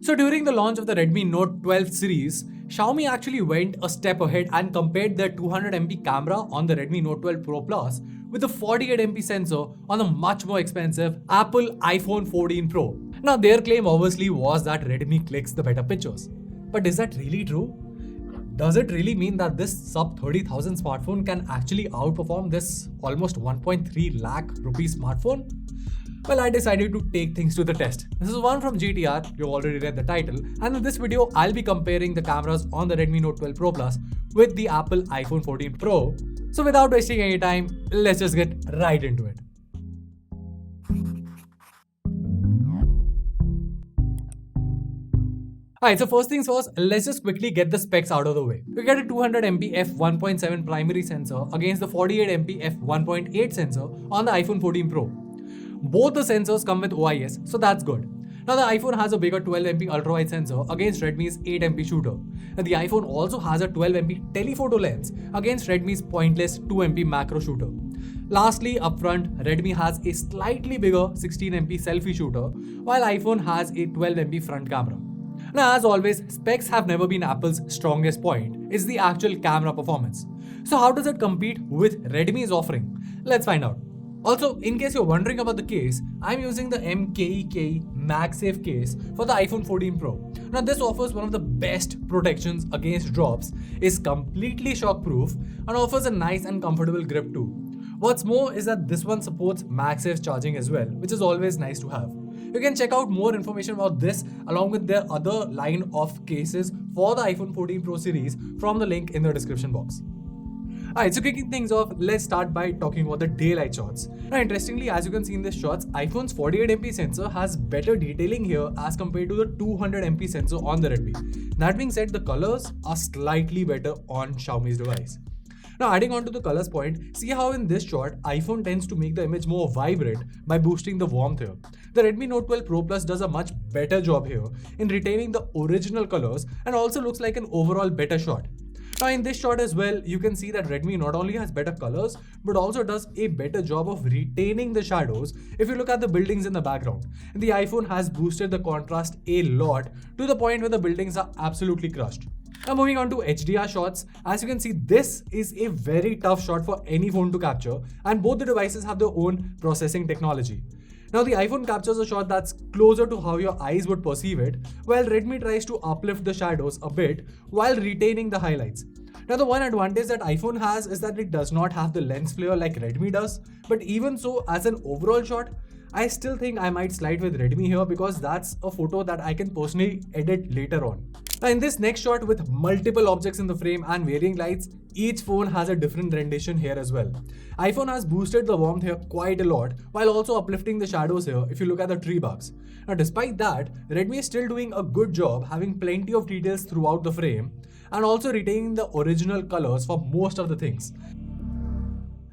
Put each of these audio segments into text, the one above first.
So during the launch of the Redmi Note 12 series, Xiaomi actually went a step ahead and compared their 200 MP camera on the Redmi Note 12 Pro Plus with the 48 MP sensor on the much more expensive Apple iPhone 14 Pro. Now their claim obviously was that Redmi clicks the better pictures. But is that really true? Does it really mean that this sub 30,000 smartphone can actually outperform this almost 1.3 lakh rupee smartphone? Well, I decided to take things to the test. This is one from GTR, you've already read the title, and in this video, I'll be comparing the cameras on the Redmi Note 12 Pro Plus with the Apple iPhone 14 Pro. So without wasting any time, let's just get right into it. Alright, so first things first, let's just quickly get the specs out of the way. We get a 200 MP f1.7 primary sensor against the 48 MP f1.8 sensor on the iPhone 14 Pro. Both the sensors come with OIS, so that's good. Now the iPhone has a bigger 12 MP ultra-wide sensor against Redmi's 8 MP shooter. And the iPhone also has a 12 MP telephoto lens against Redmi's pointless 2 MP macro shooter. Lastly, up front, Redmi has a slightly bigger 16 MP selfie shooter, while iPhone has a 12 MP front camera. Now, as always, specs have never been Apple's strongest point. It's the actual camera performance. So how does it compete with Redmi's offering? Let's find out. Also, in case you're wondering about the case, I'm using the MKEK MagSafe case for the iPhone 14 Pro. Now this offers one of the best protections against drops, is completely shockproof, and offers a nice and comfortable grip too. What's more is that this one supports MagSafe charging as well, which is always nice to have. You can check out more information about this along with their other line of cases for the iPhone 14 Pro series from the link in the description box. Alright, so kicking things off, let's start by talking about the daylight shots. Now, interestingly, as you can see in these shots, iPhone's 48 MP sensor has better detailing here as compared to the 200 MP sensor on the Redmi. That being said, the colors are slightly better on Xiaomi's device. Now, adding on to the colors point, see how in this shot, iPhone tends to make the image more vibrant by boosting the warmth here. The Redmi Note 12 Pro Plus does a much better job here in retaining the original colors and also looks like an overall better shot. Now in this shot as well, you can see that Redmi not only has better colors, but also does a better job of retaining the shadows if you look at the buildings in the background. And the iPhone has boosted the contrast a lot to the point where the buildings are absolutely crushed. Now moving on to HDR shots, as you can see, this is a very tough shot for any phone to capture, and both the devices have their own processing technology. Now the iPhone captures a shot that's closer to how your eyes would perceive it, while Redmi tries to uplift the shadows a bit while retaining the highlights. Now the one advantage that iPhone has is that it does not have the lens flare like Redmi does, but even so, as an overall shot, I still think I might slide with Redmi here because that's a photo that I can personally edit later on. Now in this next shot with multiple objects in the frame and varying lights, each phone has a different rendition here as well. iPhone has boosted the warmth here quite a lot while also uplifting the shadows here if you look at the tree barks. Now despite that, Redmi is still doing a good job having plenty of details throughout the frame and also retaining the original colors for most of the things.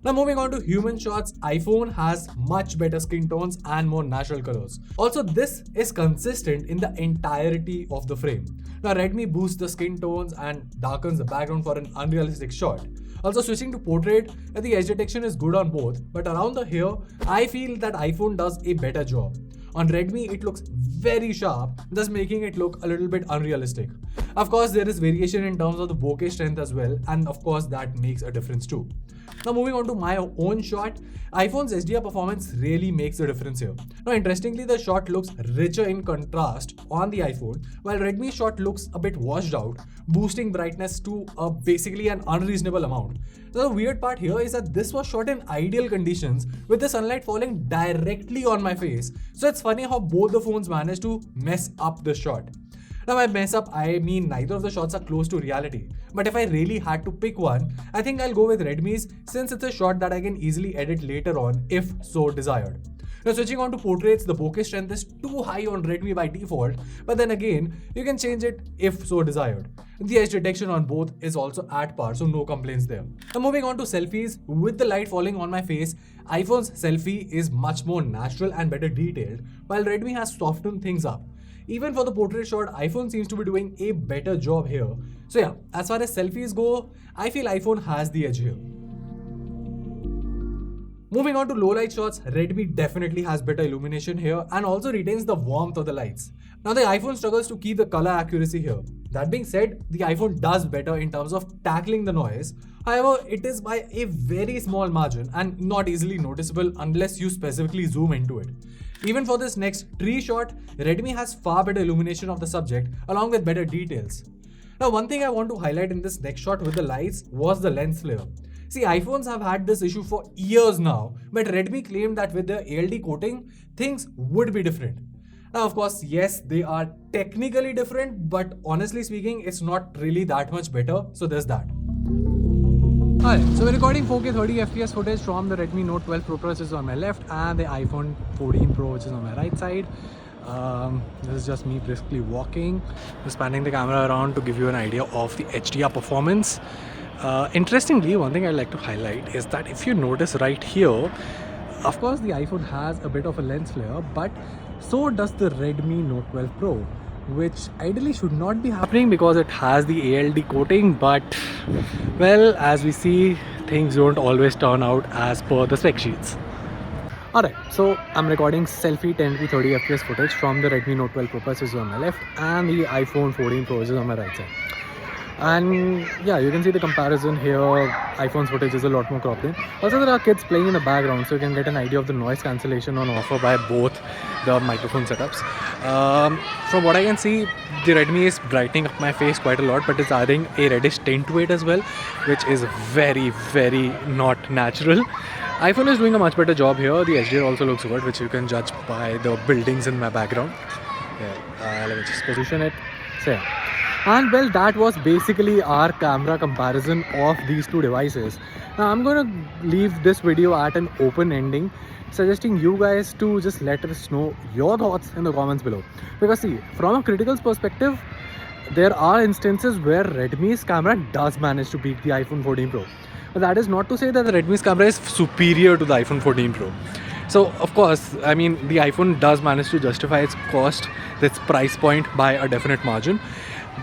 Now moving on to human shots, iPhone has much better skin tones and more natural colors. Also, this is consistent in the entirety of the frame. Now Redmi boosts the skin tones and darkens the background for an unrealistic shot. Also switching to portrait, the edge detection is good on both, but around the hair, I feel that iPhone does a better job. On Redmi, it looks very sharp, thus making it look a little bit unrealistic. Of course, there is variation in terms of the bokeh strength as well, and of course that makes a difference too. Now moving on to my own shot, iPhone's HDR performance really makes a difference here. Now interestingly, the shot looks richer in contrast on the iPhone, while Redmi's shot looks a bit washed out, boosting brightness to basically an unreasonable amount. Now, the weird part here is that this was shot in ideal conditions with the sunlight falling directly on my face. So it's funny how both the phones managed to mess up the shot. Now by mess up, I mean neither of the shots are close to reality. But if I really had to pick one, I think I'll go with Redmi's since it's a shot that I can easily edit later on if so desired. Now switching on to portraits, the bokeh strength is too high on Redmi by default, but then again, you can change it if so desired. The edge detection on both is also at par, so no complaints there. Now moving on to selfies, with the light falling on my face, iPhone's selfie is much more natural and better detailed, while Redmi has softened things up. Even for the portrait shot, iPhone seems to be doing a better job here. So yeah, as far as selfies go, I feel iPhone has the edge here. Moving on to low light shots, Redmi definitely has better illumination here and also retains the warmth of the lights. Now the iPhone struggles to keep the color accuracy here. That being said, the iPhone does better in terms of tackling the noise. However, it is by a very small margin and not easily noticeable unless you specifically zoom into it. Even for this next tree shot, Redmi has far better illumination of the subject along with better details. Now one thing I want to highlight in this next shot with the lights was the lens flare. See, iPhones have had this issue for years now, but Redmi claimed that with the ALD coating, things would be different. Now, of course, yes, they are technically different, but honestly speaking, it's not really that much better, so there's that. Alright, so we're recording 4K 30 FPS footage from the Redmi Note 12 Pro Plus, which is on my left, and the iPhone 14 Pro, which is on my right side. This is just me briskly walking, just panning the camera around to give you an idea of the HDR performance. Interestingly, one thing I'd like to highlight is that if you notice right here, of course the iPhone has a bit of a lens flare, but so does the Redmi Note 12 Pro, which ideally should not be happening because it has the ALD coating, but well, as we see, things don't always turn out as per the spec sheets. Alright, so I'm recording selfie 10p 30 fps footage from the Redmi Note 12 Pro Plus, which is on my left, and the iPhone 14 Pro, which is on my right side. And yeah, you can see the comparison here. iPhone's footage is a lot more cropped in. Also, there are kids playing in the background, so you can get an idea of the noise cancellation on offer by both the microphone setups. From what I can see, the Redmi is brightening up my face quite a lot, but it's adding a reddish tint to it as well, which is very, very not natural. iPhone is doing a much better job here. The HDR also looks good, which you can judge by the buildings in my background. Yeah, let me just position it. So yeah. And well, that was basically our camera comparison of these two devices. Now I'm going to leave this video at an open ending, suggesting you guys to just let us know your thoughts in the comments below. Because see, from a critical perspective, there are instances where Redmi's camera does manage to beat the iPhone 14 Pro. But that is not to say that the Redmi's camera is superior to the iPhone 14 Pro. So of course, I mean, the iPhone does manage to justify its cost, its price point by a definite margin.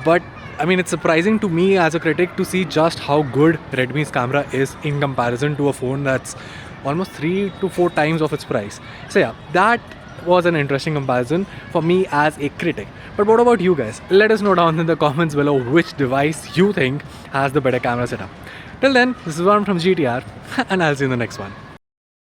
But I mean, it's surprising to me as a critic to see just how good Redmi's camera is in comparison to a phone that's almost 3 to 4 times of its price. So yeah, that was an interesting comparison for me as a critic. But what about you guys? Let us know down in the comments below which device you think has the better camera setup. Till then, this is Varun from GTR, and I'll see you in the next one.